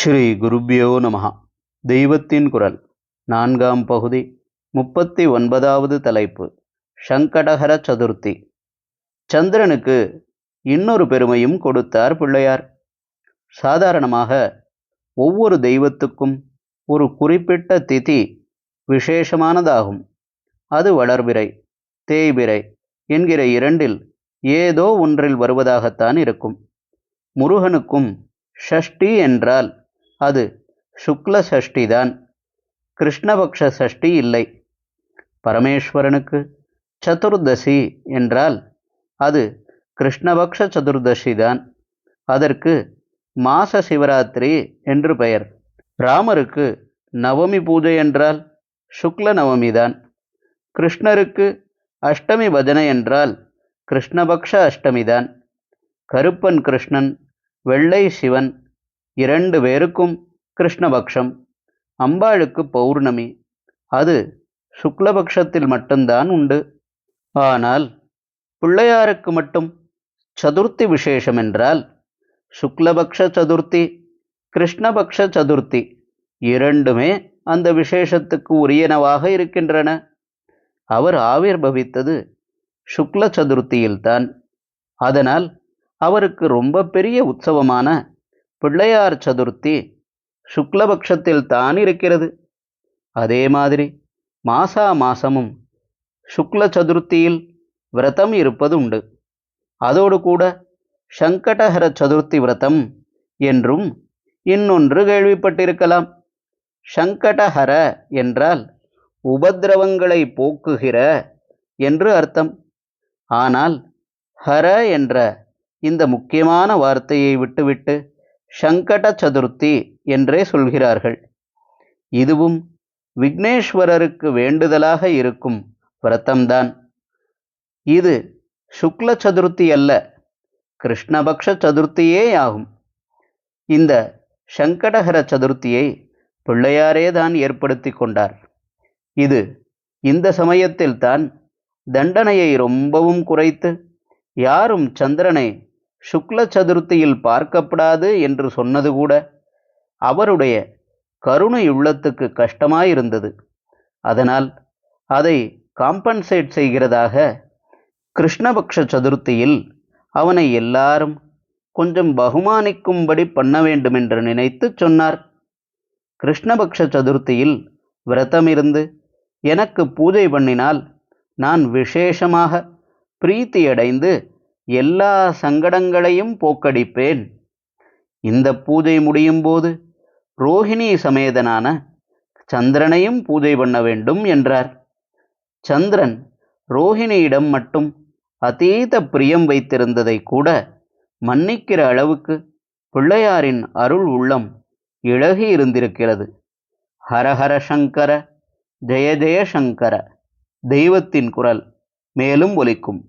ஸ்ரீ குருப்யோ நமஹ. தெய்வத்தின் குரல் நான்காம் பகுதி 39வது தலைப்பு. சங்கடஹர சதுர்த்தி. சந்திரனுக்கு இன்னொரு பெருமையும் கொடுத்தார் பிள்ளையார். சாதாரணமாக ஒவ்வொரு தெய்வத்துக்கும் ஒரு குறிப்பிட்ட திதி விசேஷமானதாகும். அது வளர்பிறை, தேய்பிறை என்கிற இரண்டில் ஏதோ ஒன்றில் வருவதாகத்தான் இருக்கும். முருகனுக்கும் ஷஷ்டி என்றால் அது சுக்ல சஷ்டிதான், கிருஷ்ணபக்ஷ சஷ்டி இல்லை. பரமேஸ்வரனுக்கு சதுர்தசி என்றால் அது கிருஷ்ணபக்ஷ சதுர்தசிதான், அதற்கு மாச சிவராத்திரி என்று பெயர். ராமருக்கு நவமி பூஜை என்றால் சுக்ல நவமிதான். கிருஷ்ணருக்கு அஷ்டமி பஜனை என்றால் கிருஷ்ணபக்ஷ அஷ்டமிதான். கருப்பன் கிருஷ்ணன், வெள்ளை சிவன் இரண்டு பேருக்கும் கிருஷ்ணபக்ஷம். அம்பாளுக்கு பௌர்ணமி, அது சுக்லபக்ஷத்தில் மட்டும்தான் உண்டு. ஆனால் பிள்ளையாருக்கு மட்டும் சதுர்த்தி விசேஷம் என்றால் சுக்லபக்ஷ சதுர்த்தி, கிருஷ்ணபக்ஷ சதுர்த்தி இரண்டுமே அந்த விசேஷத்துக்கு உரியனவாக இருக்கின்றன. அவர் ஆவிர்பவித்தது சுக்ல சதுர்த்தியில்தான். அதனால் அவருக்கு ரொம்ப பெரிய உற்சவமான பிள்ளையார் சதுர்த்தி சுக்லபக்ஷத்தில் தான் இருக்கிறது. அதே மாதிரி மாசமும் சுக்ல சதுர்த்தியில் விரதம் இருப்பது உண்டு. அதோடு கூட சங்கடஹர சதுர்த்தி விரதம் என்றும் இன்னொன்று கேள்விப்பட்டிருக்கலாம். சங்கடஹர என்றால் உபத்திரவங்களை போக்குகிற என்று அர்த்தம். ஆனால் ஹர என்ற இந்த முக்கியமான வார்த்தையை விட்டுவிட்டு சங்கட சதுர்த்தி என்றே சொல்கிறார்கள். இதுவும் விக்னேஸ்வரருக்கு வேண்டுதலாக இருக்கும் விரதம்தான். இது சுக்ல சதுர்த்தி அல்ல, கிருஷ்ணபக்ஷ சதுர்த்தியே ஆகும். இந்த சங்கடஹர சதுர்த்தியை பிள்ளையாரே தான் ஏற்படுத்தி கொண்டார். இது இந்த சமயத்தில்தான் தண்டனையை ரொம்பவும் குறைத்து யாரும் சந்திரனை சுக்ல சதுர்த்தியில் பார்க்கப்படாது என்று சொன்னது கூட அவருடைய கருணை உள்ளத்துக்கு கஷ்டமாயிருந்தது. அதனால் அதை காம்பன்சேட் செய்கிறதாக கிருஷ்ணபக்ஷ சதுர்த்தியில் அவனை எல்லாரும் கொஞ்சம் பகுமானிக்கும்படி பண்ண வேண்டுமென்று நினைத்து சொன்னார். கிருஷ்ணபக்ஷ சதுர்த்தியில் விரதமிருந்து எனக்கு பூஜை பண்ணினால் நான் விசேஷமாக பிரீத்தியடைந்து எல்லா சங்கடங்களையும் போக்கடிப்பேன். இந்த பூஜை முடியும் போது ரோஹிணி சமேதனான சந்திரனையும் பூஜை பண்ண வேண்டும் என்றார். சந்திரன் ரோஹிணியிடம் மட்டும் அதீத பிரியம் வைத்திருந்ததை கூட மன்னிக்கிற அளவுக்கு பிள்ளையாரின் அருள் உள்ளம் இழகி இருந்திருக்கிறது. ஹரஹர சங்கர, ஜெய ஜெய சங்கர. தெய்வத்தின் குரல் மேலும் ஒலிக்கும்.